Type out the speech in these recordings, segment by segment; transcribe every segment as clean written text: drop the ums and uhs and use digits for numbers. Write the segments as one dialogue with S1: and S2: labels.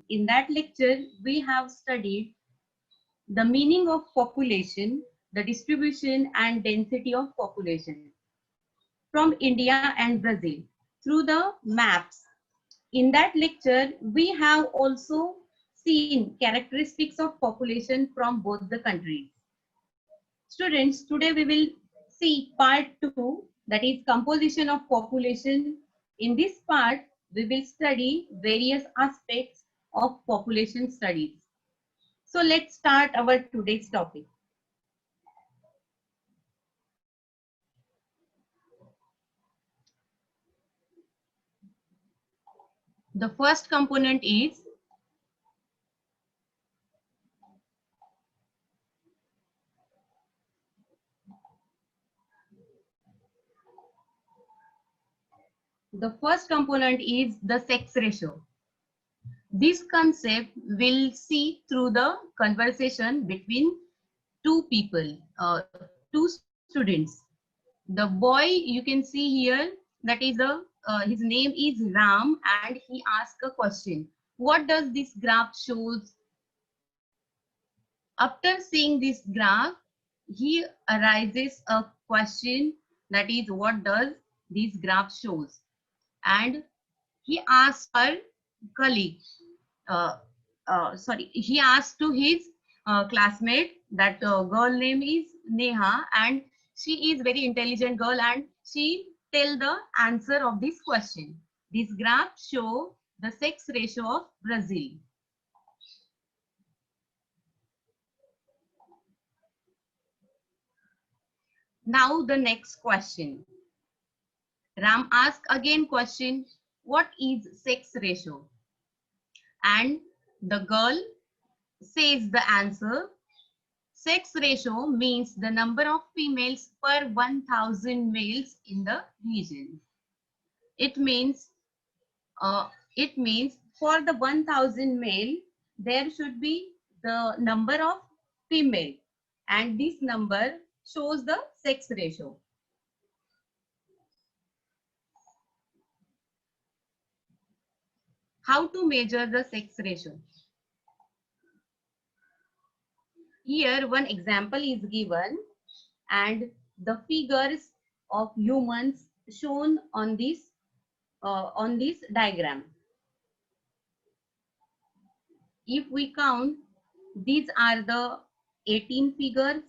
S1: In that lecture, we have studied the meaning of population, the distribution and density of population from India and Brazil through the maps. In that lecture, we have also seen characteristics of population from both the countries. Students, today we will see part 2, that is composition of population. In this part, we will study various aspects of population studies. So let's start our today's topic. The first component is the sex ratio. This concept will see through the conversation between two people, two students. The boy you can see here, that is his name is Ram, and he asked a question. What does this graph shows? After seeing this graph, he arises a question, that is, what does this graph shows? And he asked her colleague, he asked to his classmate, that girl name is Neha, and she is very intelligent girl, and she tell the answer of this question. This graph show the sex ratio of Brazil. Now the next question. Ram asked again question, what is sex ratio? And the girl says the answer. Sex ratio means the number of females per 1000 males in the region. It means for the 1000 male, there should be the number of female, and this number shows the sex ratio. How to measure the sex ratio? Here one example is given, and the figures of humans shown on this diagram. If we count, these are the 18 figures,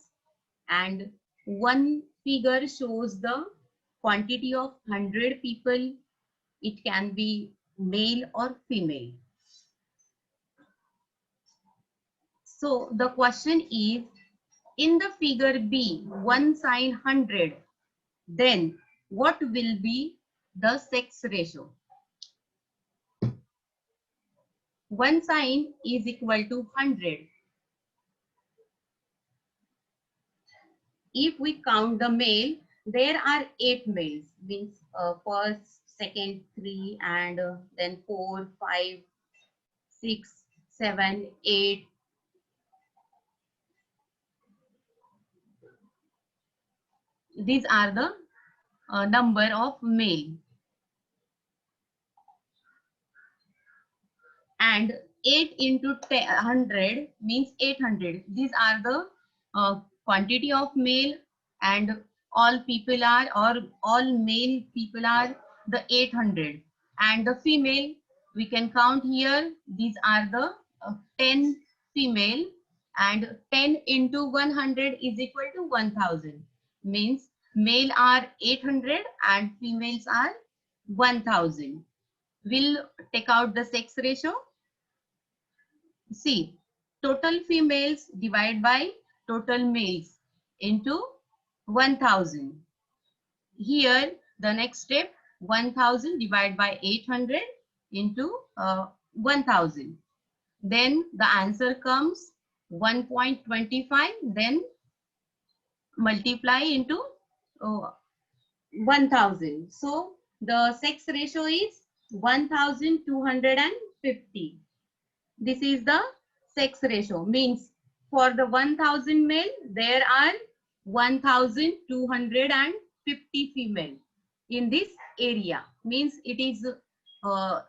S1: and one figure shows the quantity of 100 people. It can be male or female. So the question is, in the figure B, 1 sin 100, then what will be the sex ratio? 1 sin is equal to 100. If we count the male, there are 8 males, means first, second, 3, and then 4, 5, 6, 7, 8. These are the number of male. And 8 into 100 means 800. These are the quantity of male, and all people are, or all male people are the 800. And the female, we can count here. These are the 10 female, and 10 into 100 is equal to 1000. Means male are 800 and females are 1000. We'll take out the sex ratio. See, total females divided by total males into 1000. Here, the next step, 1000 divided by 800 into 1000. Then the answer comes 1.25. Then multiply into 1000. So the sex ratio is 1250. This is the sex ratio, means for the 1000 male, there are 1250 female in this area. Means it is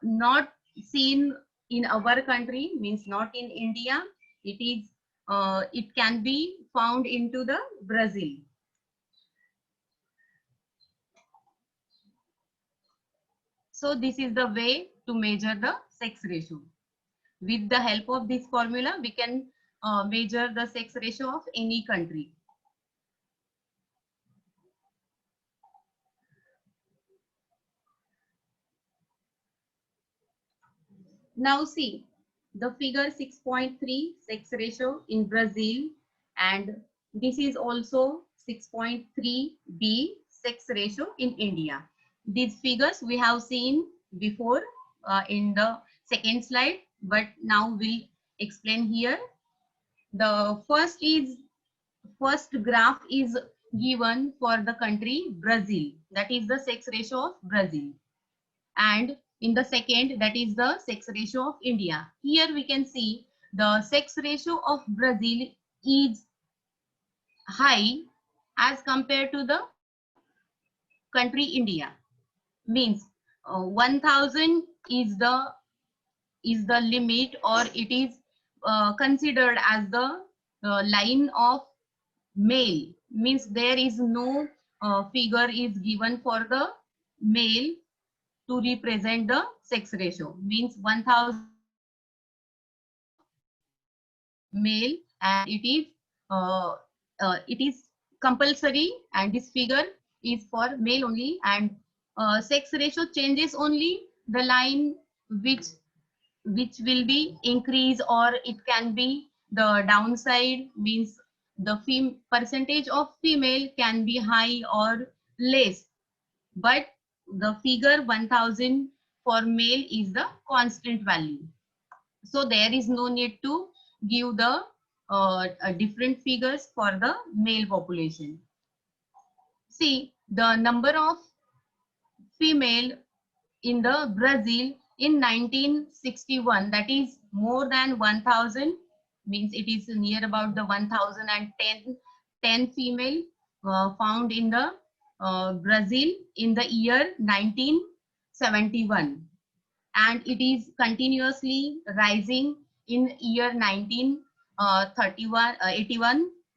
S1: not seen in our country, means not in India. It can be found into the Brazil. So this is the way to measure the sex ratio. With the help of this formula, we can measure the sex ratio of any country. Now see the figure 6.3 sex ratio in Brazil, and this is also 6.3b sex ratio in India. These figures we have seen before in the second slide, but now we'll explain here. The first graph is given for the country Brazil, that is the sex ratio of Brazil, and in the second, that is the sex ratio of India. Here we can see the sex ratio of Brazil is high as compared to the country India. Means 1000 is the limit, or it is considered as the line of male. Means there is no figure is given for the male to represent the sex ratio. Means 1000 male, and it is compulsory, and this figure is for male only, and sex ratio changes only the line which will be increase, or it can be the downside. Means the percentage of female can be high or less, but the figure 1000 for male is the constant value. So there is no need to give the different figures for the male population. See the number of female in the Brazil in 1961, that is more than 1000, means it is near about the 1010 female found in the Brazil in the year 1971, and it is continuously rising in year 81,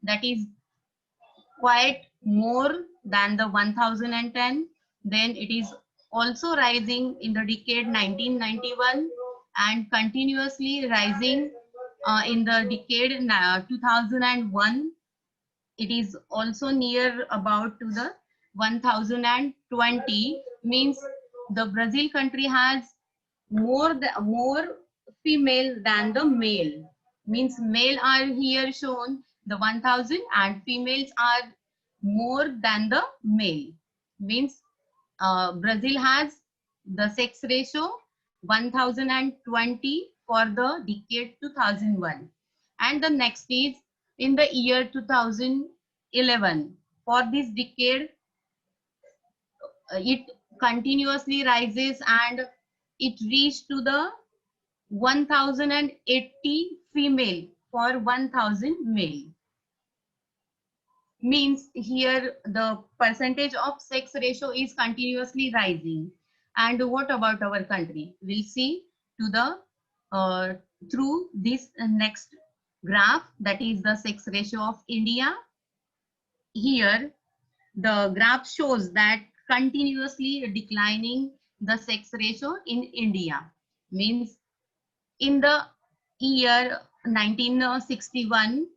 S1: that is quite more than the 1010. Then it is also rising in the decade 1991, and continuously rising in the decade 2001. It is also near about to the 1020. Means the Brazil country has more female than the male. Means male are here shown the 1000, and females are more than the male. Means Brazil has the sex ratio 1020 for the decade 2001, and the next is in the year 2011. For this decade, it continuously rises, and it reached to the 1080 female for 1000 male. Means here the percentage of sex ratio is continuously rising. And what about our country? We'll see to the through this next graph, that is the sex ratio of India. Here the graph shows that continuously declining the sex ratio in India. Means in the year 1961,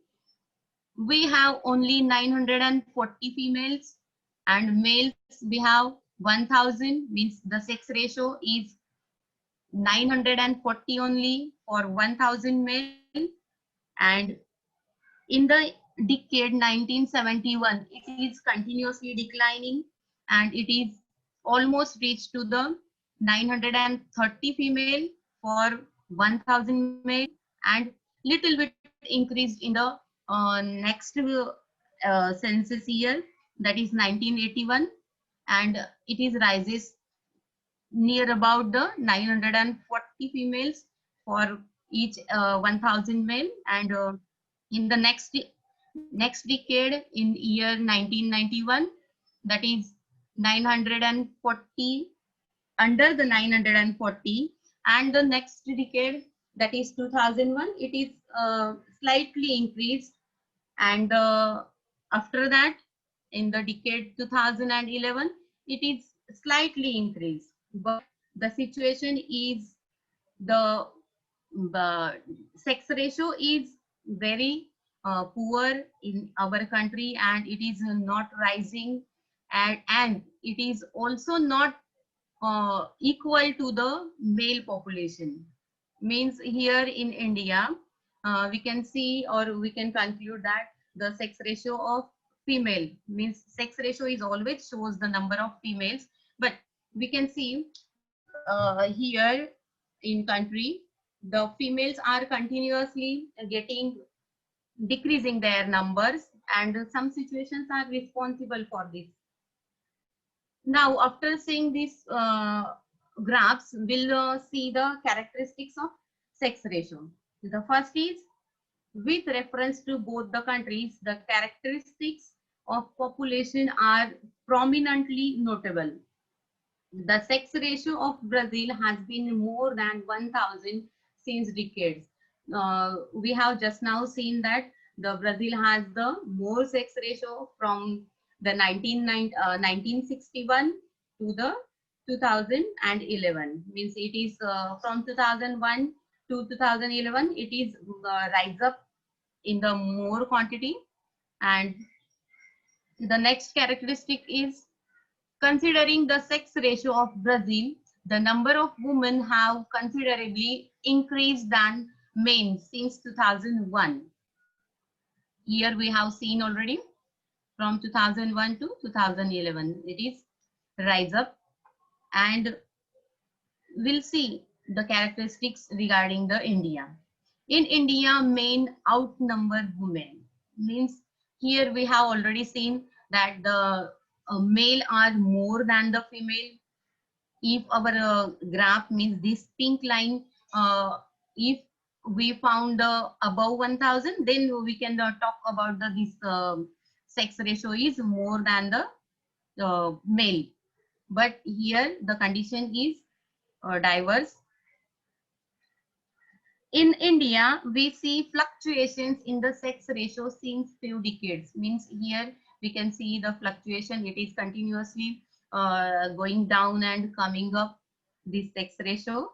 S1: we have only 940 females, and males we have 1000. Means the sex ratio is 940 only for 1000 male. And in the decade 1971, it is continuously declining, and it is almost reached to the 930 female for 1000 male, and little bit increased in the next census year, that is 1981, and it is rises near about the 940 females for each 1000 male. And in the next decade, in year 1991, that is 940, under the 940, And the next decade, that is 2001, it is slightly increased. And after that, in the decade 2011, it is slightly increased. But the situation is, the sex ratio is very poor in our country, and it is not rising, and it is also not equal to the male population. Means here in India, we can see, or we can conclude that the sex ratio of female, means sex ratio is always shows the number of females, but we can see here in country, the females are continuously getting decreasing their numbers, and some situations are responsible for this. Now, after seeing these graphs, we'll see the characteristics of sex ratio. The first is, with reference to both the countries, the characteristics of population are prominently notable. The sex ratio of Brazil has been more than 1,000 since decades. We have just now seen that the Brazil has the more sex ratio from the 1961 to the 2011. Means it is from 2001 to 2011, it is rise up in the more quantity. And the next characteristic is, considering the sex ratio of Brazil, the number of women have considerably increased than men since 2001. Here we have seen already from 2001 to 2011, it is rise up. And we'll see the characteristics regarding the India. In India, men outnumber women. Means here we have already seen that the male are more than the female. If our graph, means this pink line, if we found above 1,000, then we can talk about this sex ratio is more than the male. But here the condition is diverse. In India, we see fluctuations in the sex ratio since few decades. Means here we can see the fluctuation, it is continuously going down and coming up, this sex ratio.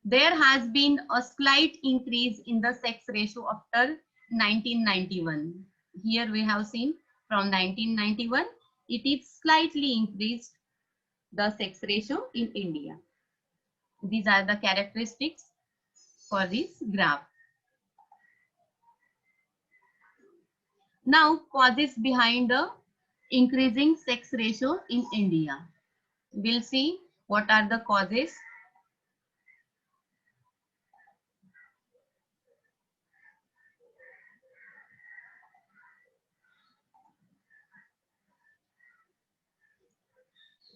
S1: There has been a slight increase in the sex ratio after 1991. Here we have seen from 1991, it is slightly increased, the sex ratio in India. These are the characteristics for this graph. Now, causes behind the increasing sex ratio in India. We'll see what are the causes.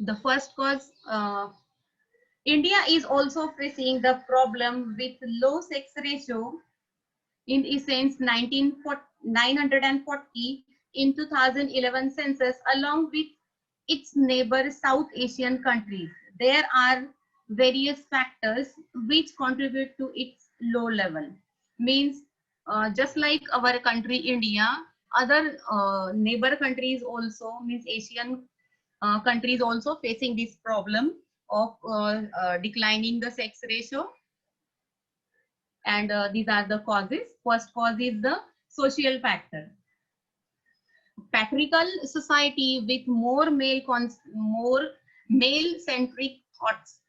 S1: The first cause, India is also facing the problem with low sex ratio in essence 940 in 2011 census, along with its neighbor South Asian countries. There are various factors which contribute to its low level. Means just like our country India, other neighbor countries also, means Asian countries also facing this problem of declining the sex ratio. And these are the causes. First cause is the social factor. Patriarchal society with more male-centric thoughts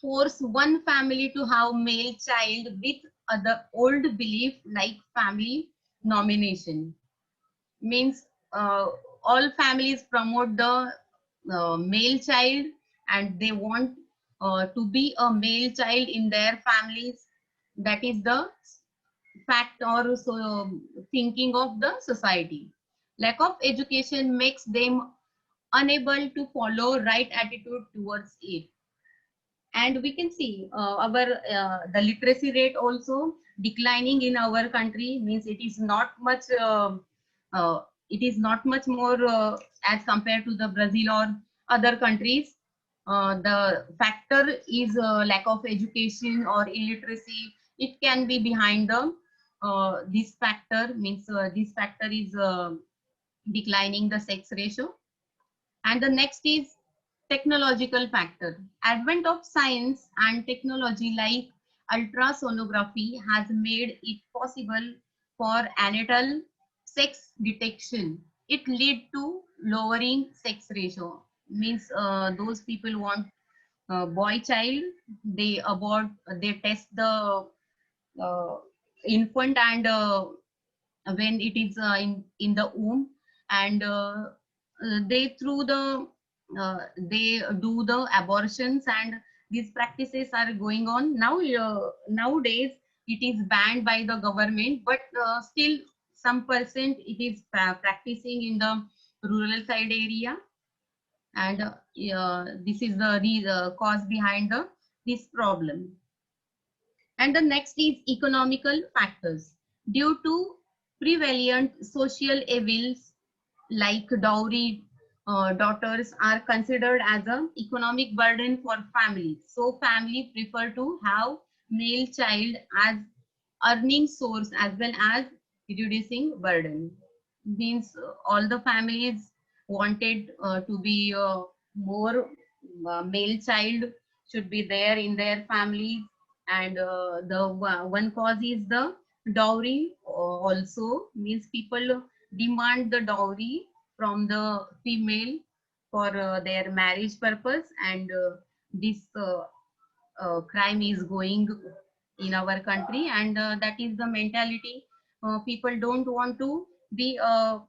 S1: force one family to have male child with other old belief like family nomination. Means all families promote the male child, and they want to be a male child in their families. That is the fact or so thinking of the society. Lack of education makes them unable to follow right attitude towards it. And we can see our the literacy rate also declining in our country. Means it is not much it is not much more as compared to the Brazil or other countries. the factor is lack of education or illiteracy. It can be behind the this factor, means this factor is declining the sex ratio. And the next is technological factor. Advent of science and technology like ultrasonography has made it possible for antenatal sex detection. It lead to lowering sex ratio. Means those people want boy child, they abort, they test the uh, infant, and when it is in the womb, and they through the they do the abortions, and these practices are going on now. Nowadays it is banned by the government, but still some percent it is practicing in the rural side area. And this is the cause behind the this problem. And the next is economical factors. Due to prevalent social evils like dowry, daughters are considered as an economic burden for families. So family prefer to have male child as earning source as well as reducing burden. Means all the families wanted to be more male child should be there in their families. And the one cause is the dowry also, means people demand the dowry from the female for their marriage purpose. And this crime is going in our country, and that is the mentality. People don't want to be a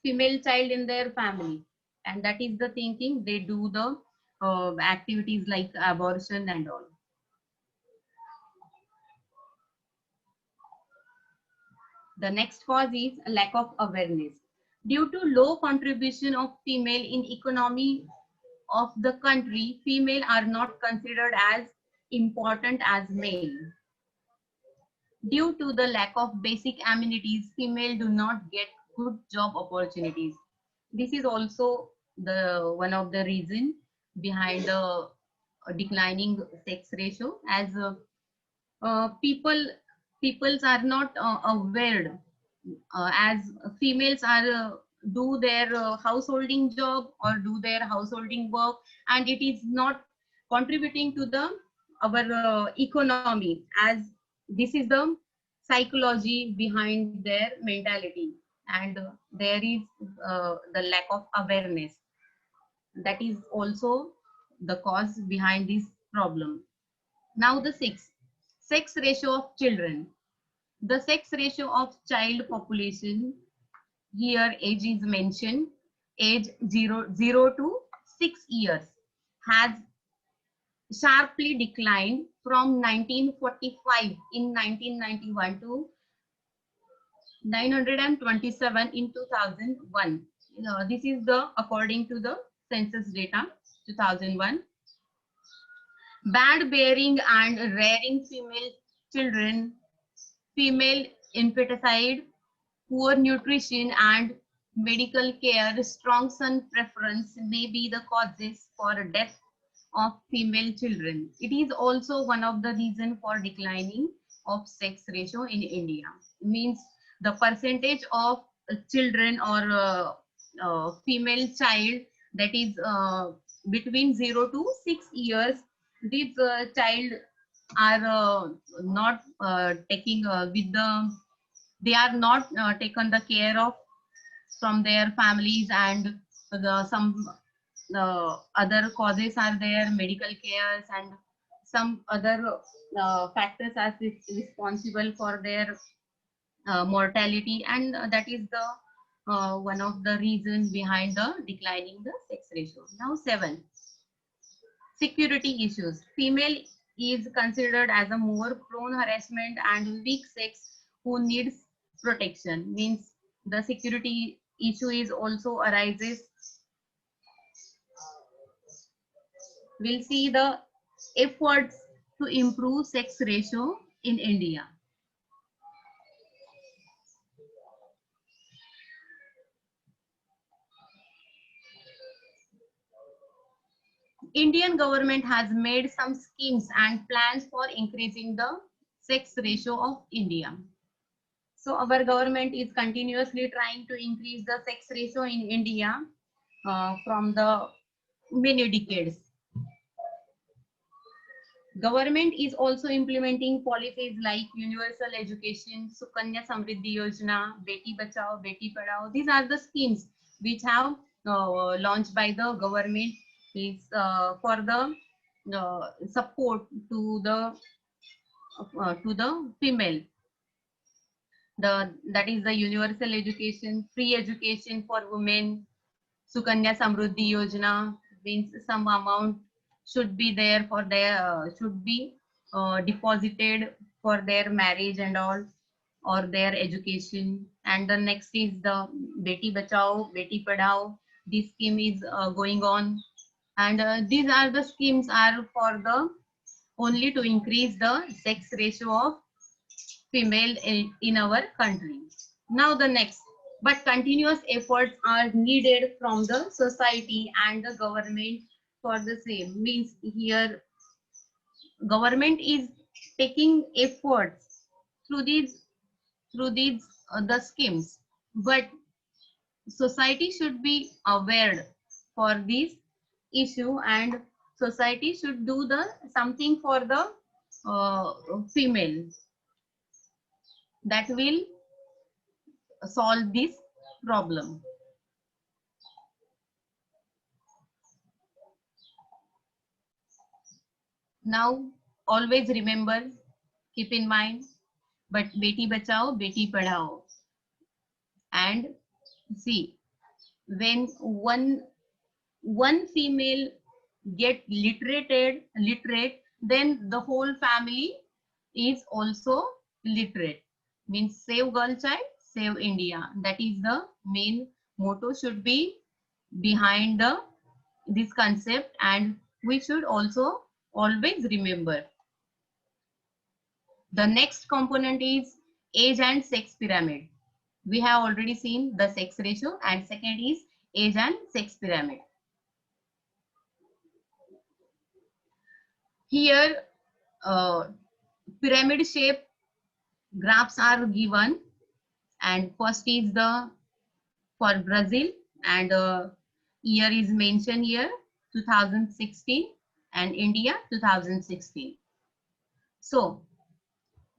S1: female child in their family, and that is the thinking. They do the activities like abortion and all. The next cause is a lack of awareness. Due to low contribution of female in economy of the country, female are not considered as important as male. Due to the lack of basic amenities, female do not get good job opportunities. This is also the one of the reason behind the declining sex ratio, as peoples are not aware, as females are do their householding job or do their householding work, and it is not contributing to the our economy, as this is the psychology behind their mentality. And there is the lack of awareness, that is also the cause behind this problem. Now the sex ratio of children. The sex ratio of child population, here age is mentioned, age 0 to 6 years, has sharply declined from 1945 in 1991 to 927 in 2001. This is the according to the census data 2001. Bad bearing and rearing female children, female infanticide, poor nutrition and medical care, strong son preference may be the causes for death of female children. It is also one of the reasons for declining of sex ratio in India. Means the percentage of children or female child, that is between 0 to 6 years, these child are not taking with the, they are not taken the care of from their families. And the some other causes are there, medical cares and some other factors are responsible for their mortality, and that is the one of the reasons behind the declining the sex ratio. Now 7, security issues. Female is considered as a more prone harassment and weak sex who needs protection. Means the security issue is also arises. We'll see the efforts to improve sex ratio in India. Indian government has made some schemes and plans for increasing the sex ratio of India. So our government is continuously trying to increase the sex ratio in India from the many decades. Government is also implementing policies like universal education, Sukanya Samriddhi Yojana, Beti Bachao, Beti Padhao. These are the schemes which have launched by the government is for the support to the female. That is the universal education, free education for women, Sukanya Samruddhi Yojana, means some amount should be there for their should be deposited for their marriage and all, or their education. And the next is the Beti Bachao, Beti Padhao. This scheme is going on, and these are the schemes are for the only to increase the sex ratio of female in our country. Now the next, but continuous efforts are needed from the society and the government for the same. Means here government is taking efforts through these the schemes, but society should be aware for this issue, and society should do the something for the female that will solve this problem. Now, always remember, keep in mind, but Beti Bachao, Beti Padhao. And see, when one female get literate, then the whole family is also literate. Means save girl child, save India. That is the main motto should be behind this concept, and we should also always remember. The next component is age and sex pyramid. We have already seen the sex ratio, and second is age and sex pyramid. Here pyramid shape graphs are given, and first is the for Brazil, and year is mentioned here 2016, and India 2016. So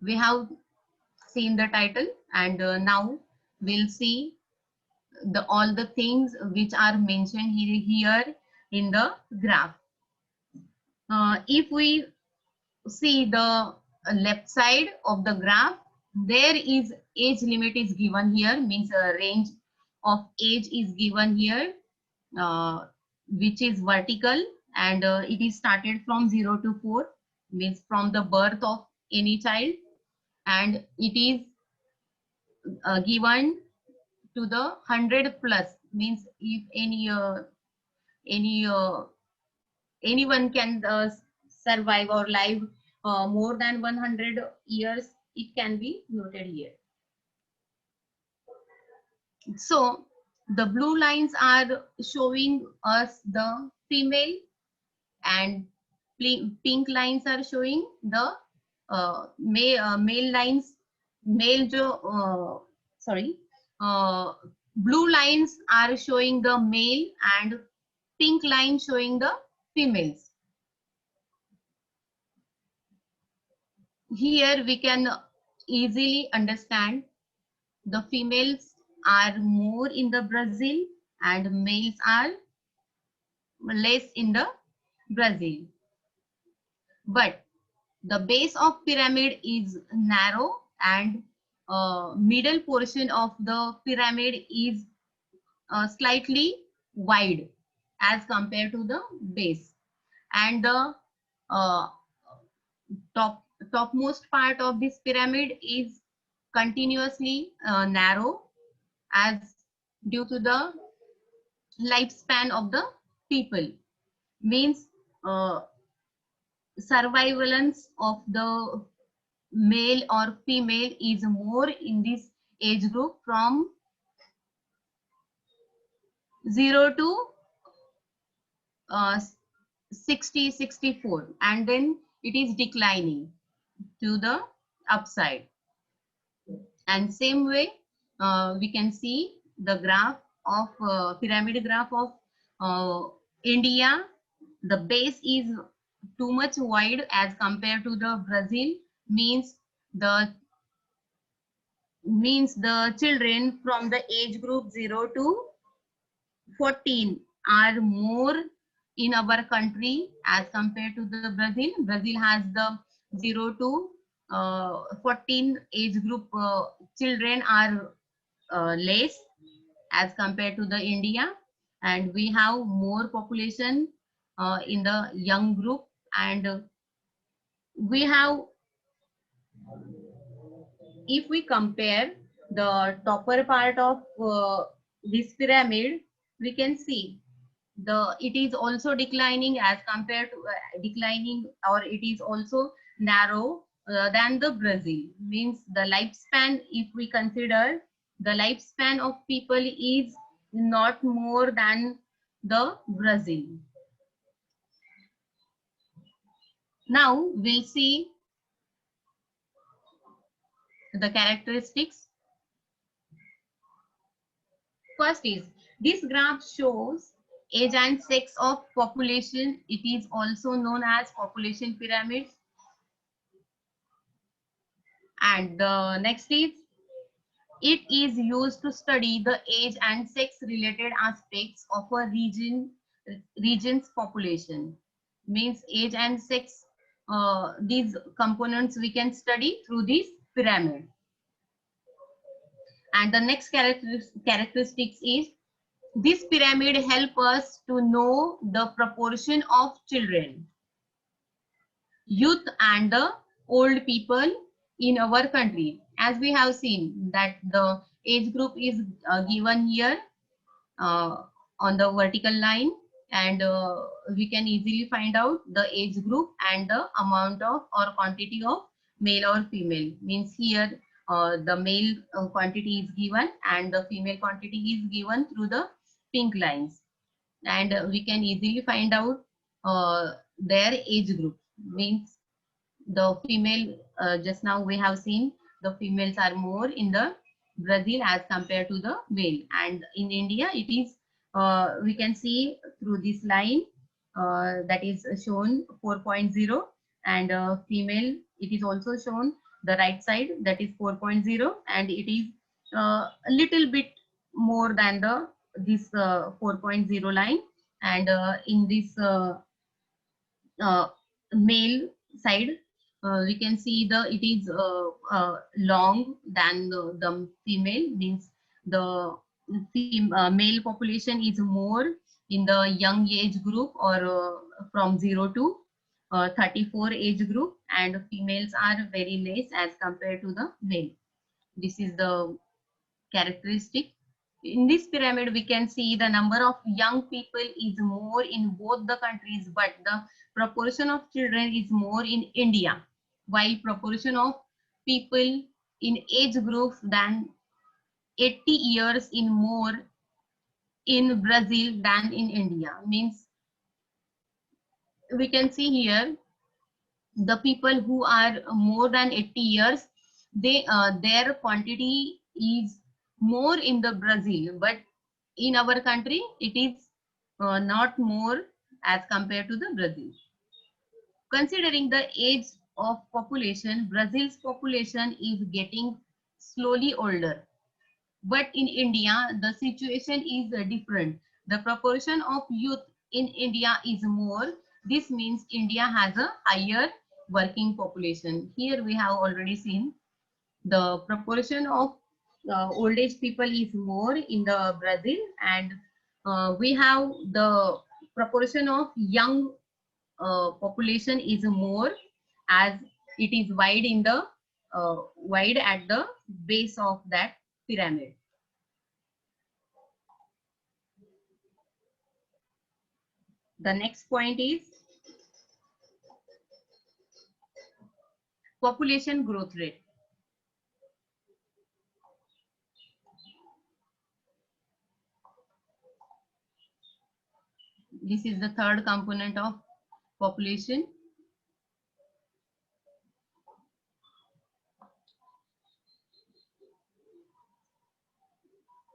S1: we have seen the title, and now we'll see the all the things which are mentioned here in the graph. If we see the left side of the graph, there is age limit is given here, means a range of age is given here, which is vertical, and it is started from 0 to 4, means from the birth of any child, and it is given to the 100 plus, means if any anyone can survive or live more than 100 years, it can be noted here. So the blue lines are showing us the female, and pink lines are showing the male lines. Sorry, blue lines are showing the male, and pink line showing the females. Here we can easily understand the females are more in the Brazil, and males are less in the Brazil. But the base of pyramid is narrow, and middle portion of the pyramid is slightly wide as compared to the base, and the uh, topmost part of this pyramid is continuously narrow, as due to the lifespan of the people. Means survivalence of the male or female is more in this age group from 0 to 60, 64, and then it is declining to the upside. And same way, we can see the graph of pyramid graph of India. The base is too much wide as compared to the Brazil, means the children from the age group 0 to 14 are more in our country as compared to the Brazil. Brazil has the 0 to 14 age group children are less as compared to the India, and we have more population in the young group, and we have, if we compare the topper part of this pyramid, we can see it is also declining as compared to declining, or it is also narrow than the Brazil. Means the lifespan, if we consider, the lifespan of people is not more than the Brazil. Now we'll see the characteristics. First is, this graph shows age and sex of population. It is also known as population pyramid. And the next is, it is used to study the age and sex related aspects of a region's population. Means age and sex, these components we can study through this pyramid. And the next characteristics is, this pyramid help us to know the proportion of children, youth and the old people in our country. As we have seen that the age group is given here uh, on the vertical line, and we can easily find out the age group and the amount of or quantity of male or female. Means here the male quantity is given and the female quantity is given through the pink lines, and we can easily find out their age group. Means the female, just now we have seen the females are more in the Brazil as compared to the male, and in India it is, we can see through this line that is shown 4.0, and female, it is also shown the right side, that is 4.0, and it is a little bit more than the this 4.0 line, and in this uh, male side, we can see it is long than the female. Means the male population is more in the young age group, or from 0 to 34 age group, and females are very less as compared to the male. This is the characteristic. In this pyramid, we can see the number of young people is more in both the countries, but the proportion of children is more in India, while proportion of people in age groups than 80 years in more in Brazil than in India. Means we can see here the people who are more than 80 years, their quantity is more in the Brazil, but in our country it is not more as compared to the Brazil. Considering the age of population, Brazil's population is getting slowly older, but in India the situation is different. The proportion of youth in India is more. This means India has a higher working population. Here we have already seen the proportion of old age people is more in the Brazil, and we have the proportion of young population is more, as it is wide in the wide at the base of that pyramid. The next point is population growth rate. This is the third component of population.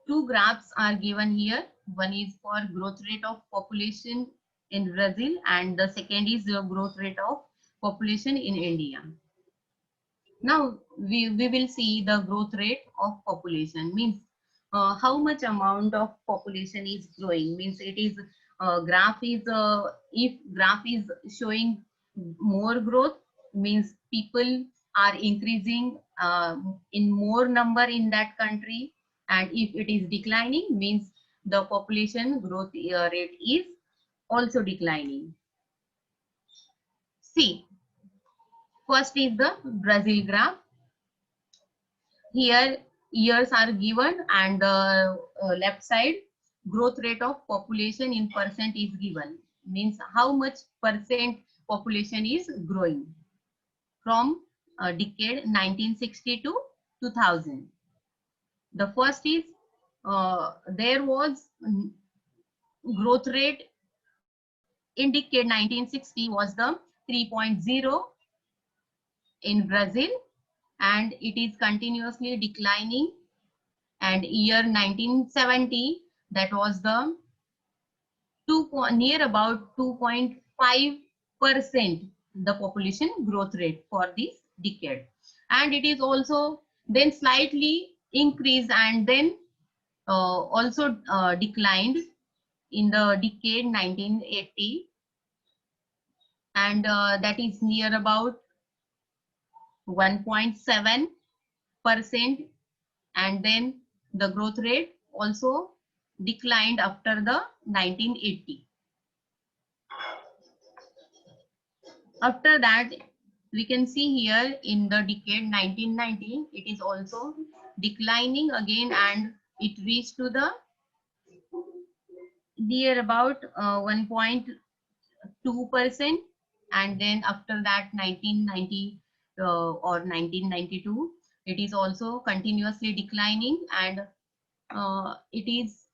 S1: Two graphs are given here. One is for growth rate of population in Brazil and the second is the growth rate of population in India. Now we will see the growth rate of population, means how much amount of population is growing, means it is graph is if graph is showing more growth, means people are increasing in more number in that country, and if it is declining, means the population growth rate is also declining. See, first is the Brazil graph. Here years are given and the left side growth rate of population in percent is given, means how much percent population is growing from decade 1960 to 2000. The first is there was growth rate in decade 1960 was the 3.0 in Brazil, and it is continuously declining, and year 1970 that was the near about 2.5% the population growth rate for this decade, and it is also then slightly increased and then also declined in the decade 1980, and that is near about 1.7%, and then the growth rate also declined after the 1980. After that, we can see here in the decade 1990, it is also declining again, and it reached to the near about 1.2%, and then after that 1990 or 1992, it is also continuously declining, and it is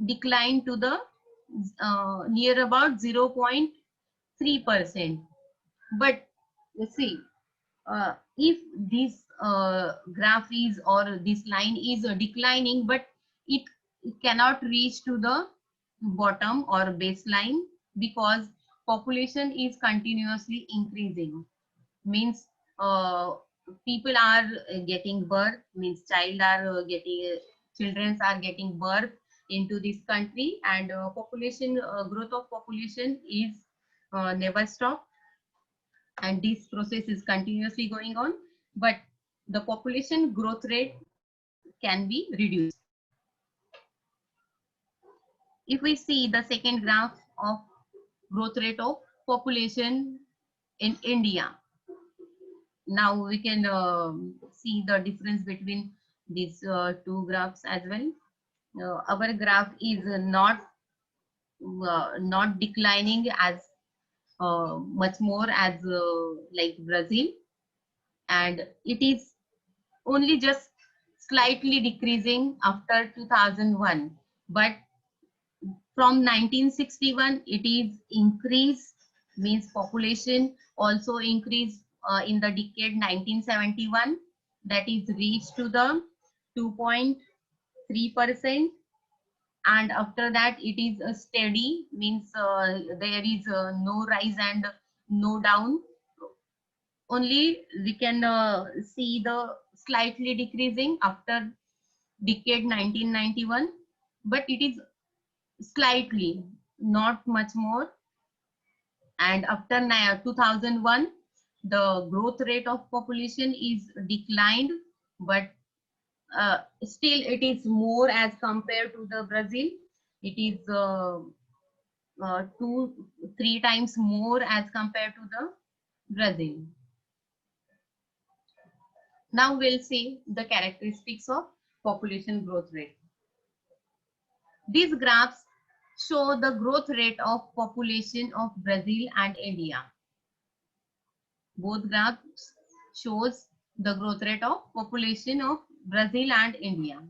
S1: declined to the near about 0.3%. But let's see, if this graph is or this line is declining, but it cannot reach to the bottom or baseline because population is continuously increasing, means people are getting birth, means children are getting birth into this country, and population growth of population is never stop, and this process is continuously going on, but the population growth rate can be reduced. If we see the second graph of growth rate of population in India, now we can see the difference between these two graphs as well. Our graph is not declining as much more as like Brazil, and it is only just slightly decreasing after 2001, but from 1961 it is increased, means population also increased in the decade 1971, that is reached to the 2.3%, and after that it is a steady, means there is no rise and no down, only we can see the slightly decreasing after decade 1991, but it is slightly, not much more, and after 2001 the growth rate of population is declined, but still it is more as compared to the Brazil. It is 2-3 times more as compared to the Brazil. Now we'll see the characteristics of population growth rate. These graphs show the growth rate of population of Brazil and India. Both graphs shows the growth rate of population of Brazil and India.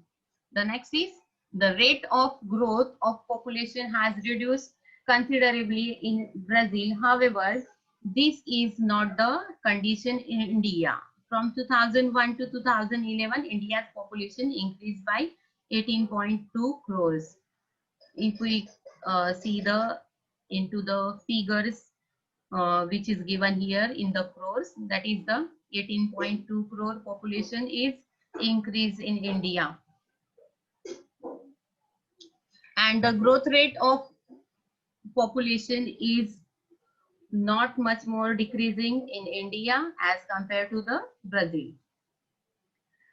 S1: The next is the rate of growth of population has reduced considerably in Brazil. However, this is not the condition in India. From 2001 to 2011, India's population increased by 18.2 crores. If we see the into the figures which is given here in the crores, that is the 18.2 crore population is increase in India, and the growth rate of population is not much more decreasing in India as compared to the Brazil.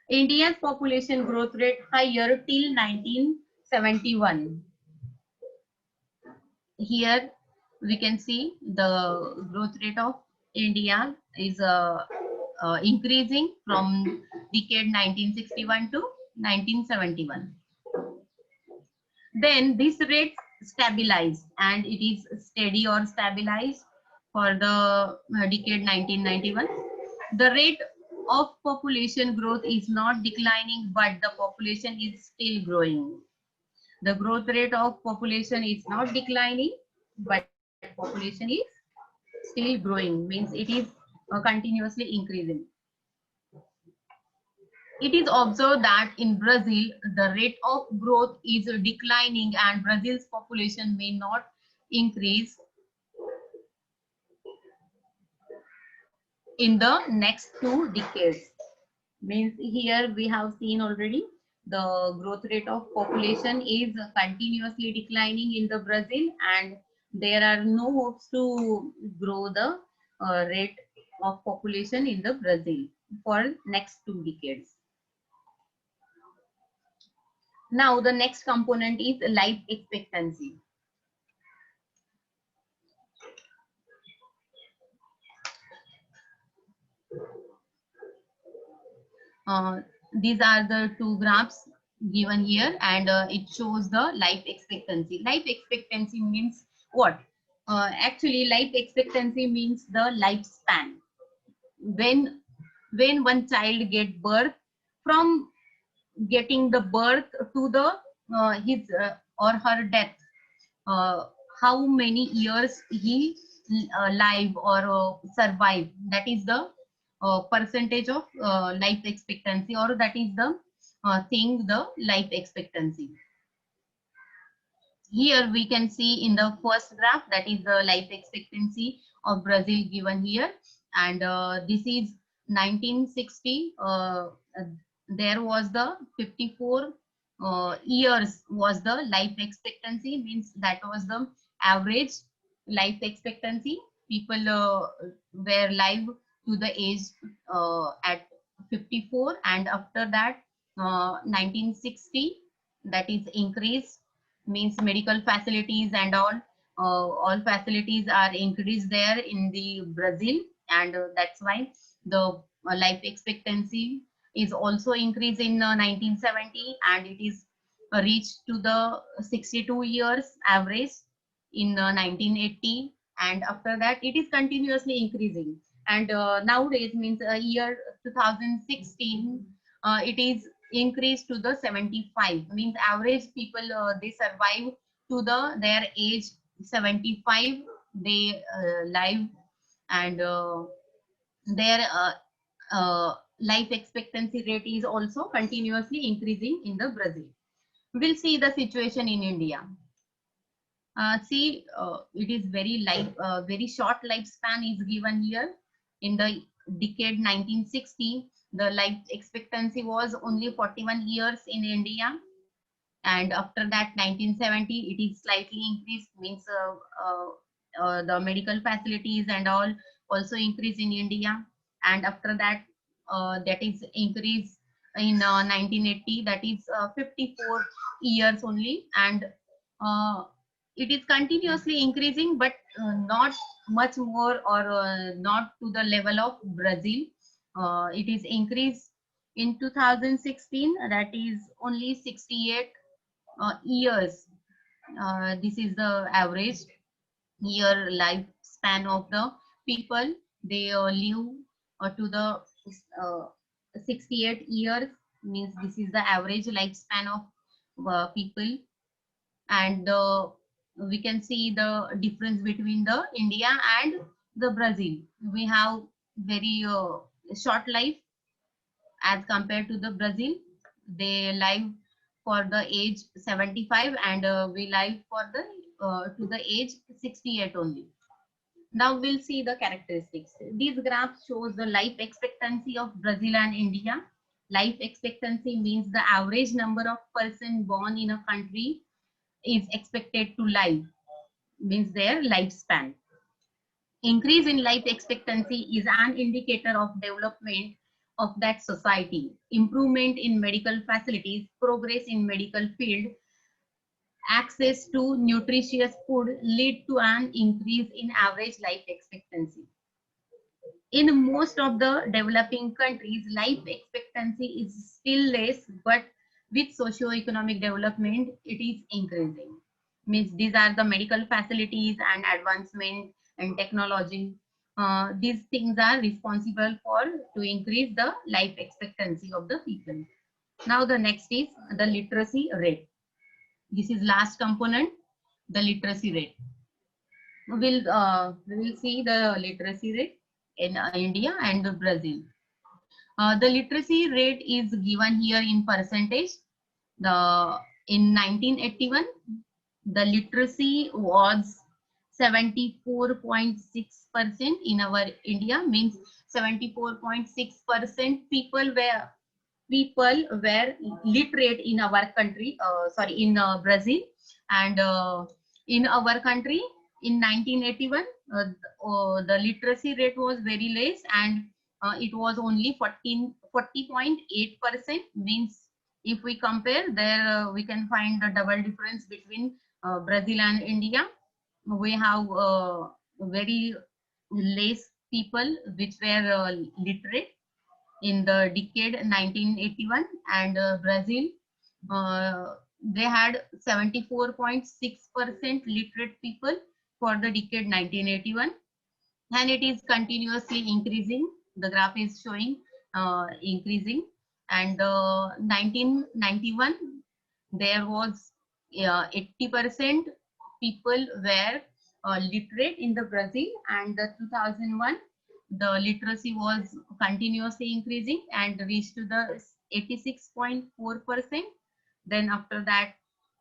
S1: India's population growth rate higher till 1971. Here we can see the growth rate of India is increasing from decade 1961 to 1971. Then this rate stabilized and it is steady or stabilized for the decade 1991. The rate of population growth is not declining, but the population is still growing. The growth rate of population is not declining, but population is still growing, means it is continuously increasing. It is observed that in Brazil, the rate of growth is declining and Brazil's population may not increase in the next 2 decades. Means here we have seen already the growth rate of population is continuously declining in the Brazil, and there are no hopes to grow the rate of population in the Brazil for next 2 decades. Now the next component is life expectancy. These are the 2 graphs given here, and it shows the life expectancy. Life expectancy means what? Actually, life expectancy means the lifespan. When one child get birth, from getting the birth to the his or her death, how many years he live or survive, that is the percentage of life expectancy, or that is the thing, the life expectancy. Here we can see in the first graph, that is the life expectancy of Brazil given here, and this is 1960. There was the 54 years was the life expectancy, means that was the average life expectancy. People were live to the age at 54, and after that 1960, that is increased, means medical facilities and all facilities are increased there in the Brazil, and that's why the life expectancy is also increased in 1970, and it is reached to the 62 years average in 1980, and after that it is continuously increasing, and nowadays, means year 2016, it is increased to the 75, means average people they survive to the their age 75, they live, and their life expectancy rate is also continuously increasing in the Brazil. We'll see the situation in India. See, it is very short lifespan is given here. In the decade 1960, the life expectancy was only 41 years in India, and after that 1970, it is slightly increased, means the medical facilities and all also increase in India, and after that that is increased in 1980, that is 54 years only, and it is continuously increasing, but not much more, or not to the level of Brazil. It is increased in 2016, that is only 68 years. This is the average year lifespan of the people. They live to the 68 years, means this is the average lifespan of people, and we can see the difference between the India and the Brazil. We have very short life as compared to the Brazil. They live for the age 75 and we live for the to the age 68 only. Now we'll see the characteristics. These graphs shows the life expectancy of Brazil and India. Life expectancy means the average number of person born in a country is expected to live, means their lifespan. Increase in life expectancy is an indicator of development of that society. Improvement in medical facilities, progress in medical field, access to nutritious food lead to an increase in average life expectancy. In most of the developing countries, life expectancy is still less, but with socio-economic development, it is increasing. Means these are the medical facilities and advancement and technology. These things are responsible for to increase the life expectancy of the people. Now the next is the literacy rate. This is last component, the literacy rate. We will see the literacy rate in India and Brazil. The literacy rate is given here in percentage. In 1981, the literacy was 74.6% in our India, means 74.6% people were literate in our country, in Brazil, and in our country in 1981 the literacy rate was very less, and it was only 40.8%. Means if we compare there, we can find the double difference between Brazil and India. We have very less people which were literate in the decade 1981, and Brazil, they had 74.6% literate people for the decade 1981, and it is continuously increasing. The graph is showing increasing, and 1991 there was 80% people were literate in the Brazil, and the 2001 the literacy was continuously increasing and reached to the 86.4%. Then after that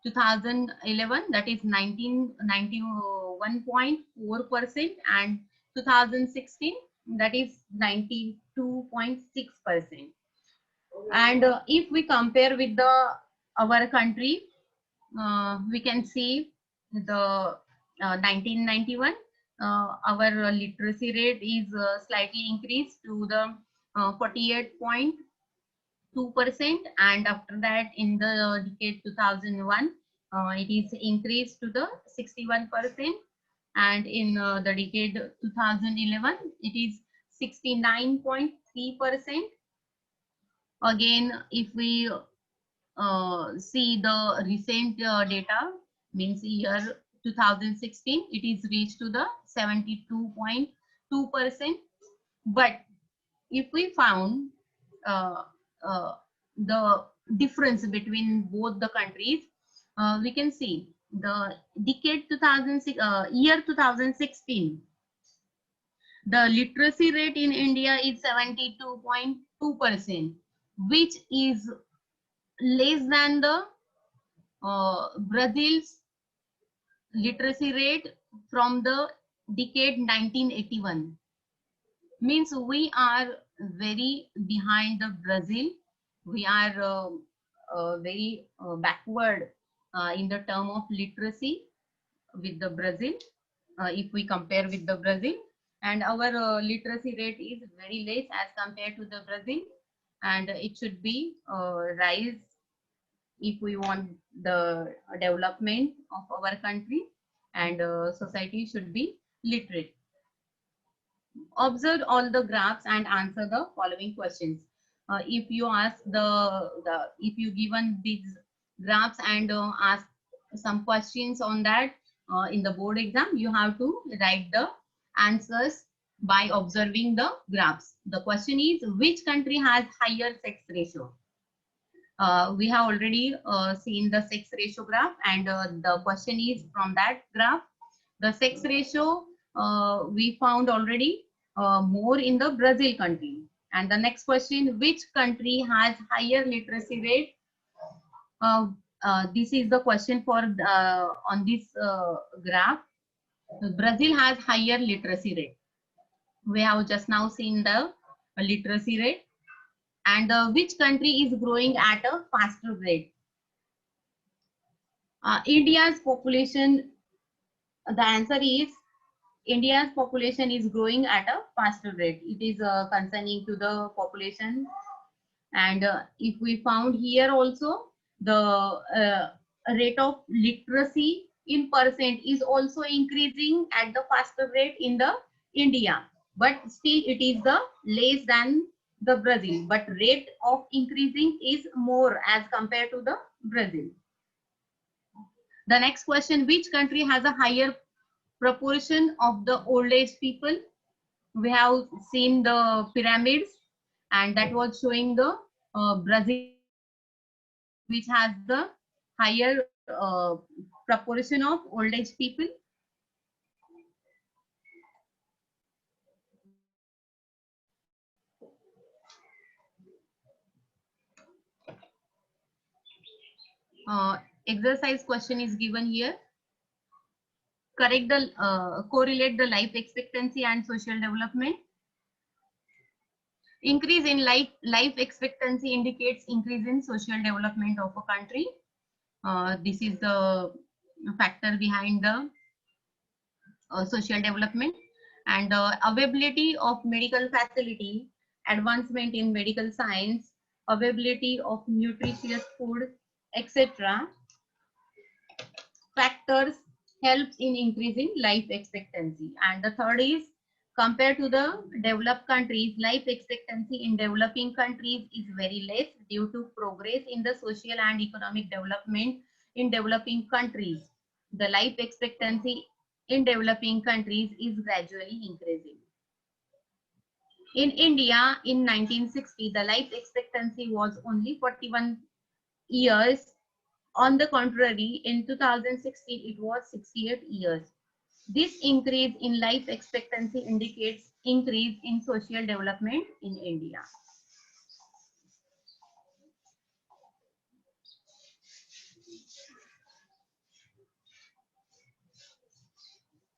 S1: 2011, that is 91.4%, and 2016, that is 92.6%. And if we compare with our country, we can see the 1991 our literacy rate is slightly increased to the 48.2%, and after that in the decade 2001 it is increased to the 61%, and in the decade 2011 it is 69.3%. Again, if we see the recent data, means year 2016, it is reached to the 72.2%. But if we found the difference between both the countries, we can see the decade 2006, year 2016, the literacy rate in India is 72.2%, which is less than the Brazil's literacy rate from the decade 1981. Means we are very behind the Brazil. We are very backward in the term of literacy with the Brazil, if we compare with the Brazil, and our literacy rate is very less as compared to the Brazil, and it should be rise if we want the development of our country, and society should be literate. Observe all the graphs and answer the following questions. If you ask if you given these graphs and ask some questions on that in the board exam, you have to write the answers by observing the graphs. The question is, which country has higher sex ratio? We have already seen the sex ratio graph, and the question is from that graph. The sex ratio we found already more in the Brazil country. And the next question, which country has higher literacy rate? This is the question for on this graph. Brazil has higher literacy rate. We have just now seen the literacy rate. And which country is growing at a faster rate? India's population, the answer is India's population is growing at a faster rate. It is concerning to the population. And if we found here also, the rate of literacy in percent is also increasing at the faster rate in the India. But still it is the less than the Brazil. But rate of increasing is more as compared to the Brazil. The next question, which country has a higher proportion of the old age people? We have seen the pyramids, and that was showing the Brazil, which has the higher proportion of old age people. Exercise question is given here. Correlate the life expectancy and social development. Increase in life expectancy indicates increase in social development of a country. This is the factor behind the social development. And availability of medical facility, advancement in medical science, availability of nutritious food, etc. factors helps in increasing life expectancy. And the third is, compared to the developed countries, life expectancy in developing countries is very less due to progress in the social and economic development in developing countries. The life expectancy in developing countries is gradually increasing. In India, in 1960, the life expectancy was only 41 years. On the contrary, in 2016, it was 68 years. This increase in life expectancy indicates increase in social development in India.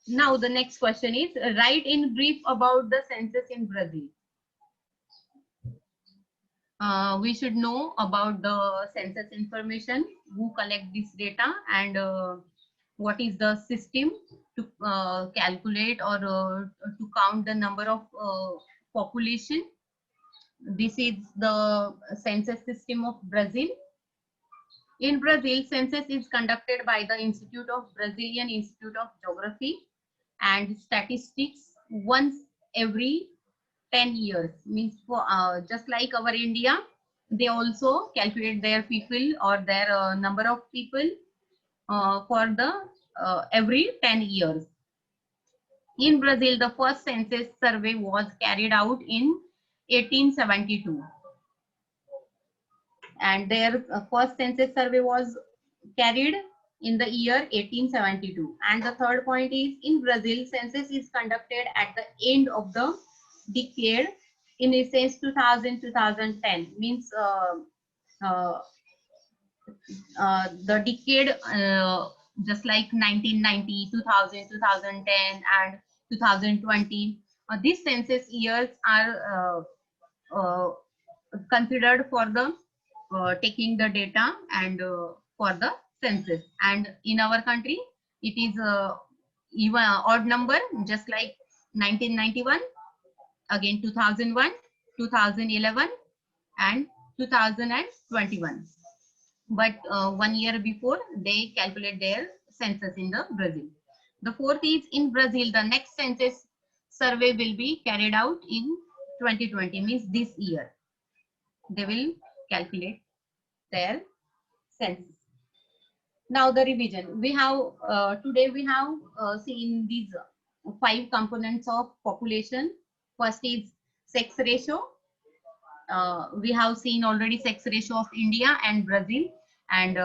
S1: Now the next question is, write in brief about the census in Brazil. We should know about the census information, who collect this data, and what is the system to calculate or to count the number of population. This is the census system of Brazil. In Brazil, census is conducted by the Brazilian Institute of Geography and Statistics once every 10 years. Means for just like our India, they also calculate their people or their number of people for the every 10 years. In Brazil, the first census survey was carried out in 1872. And their first census survey was carried in the year 1872. And the third point is, in Brazil, census is conducted at the end of the decade, in essence 2000-2010, means the decade just like 1990, 2000, 2010 and 2020. These census years are considered for the taking the data and for the census. And in our country, it is even odd number, just like 1991, again 2001, 2011 and 2021. But 1 year before, they calculate their census in the Brazil. The fourth is, in Brazil, the next census survey will be carried out in 2020, means this year. They will calculate their census. Now the revision. We have today we have seen these 5 components of population. First is sex ratio. we have seen already sex ratio of India and Brazil, and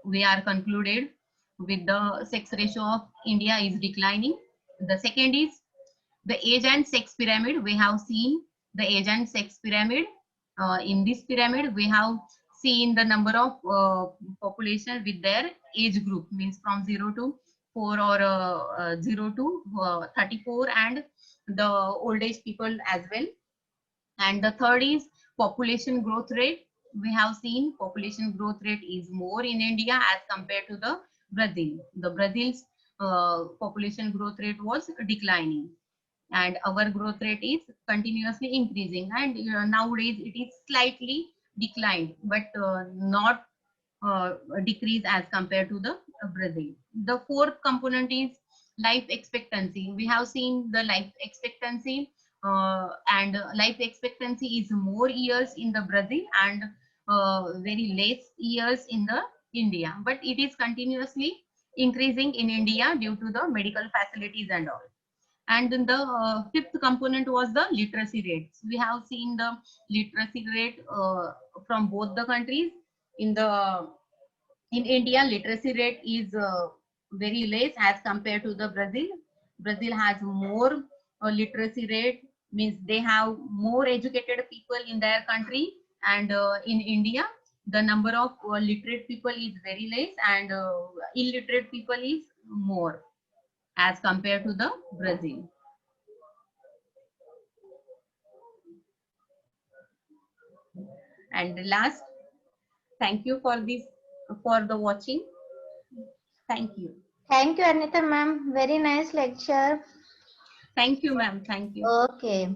S1: we are concluded with the sex ratio of India is declining. The second is the age and sex pyramid. We have seen the age and sex pyramid. In this pyramid, we have seen the number of population with their age group, means from 0 to 4 or 0 to 34, and the old age people as well. And the third is population growth rate. We have seen population growth rate is more in India as compared to the Brazil. The Brazil's population growth rate was declining, and our growth rate is continuously increasing, and nowadays it is slightly declined, but not decrease as compared to the Brazil. The fourth component is life expectancy. We have seen the life expectancy, and life expectancy is more years in the Brazil and very less years in the India, but it is continuously increasing in India due to the medical facilities and all. And then the fifth component was the literacy rates. We have seen the literacy rate from both the countries. In India, literacy rate is very less as compared to the Brazil. Brazil has more literacy rate, means they have more educated people in their country, and in India, the number of literate people is very less, and illiterate people is more as compared to the Brazil. And last, thank you for this, for the watching. Thank you.
S2: Thank you, Anita ma'am. Very nice lecture.
S1: Thank you, ma'am. Thank you.
S2: Okay.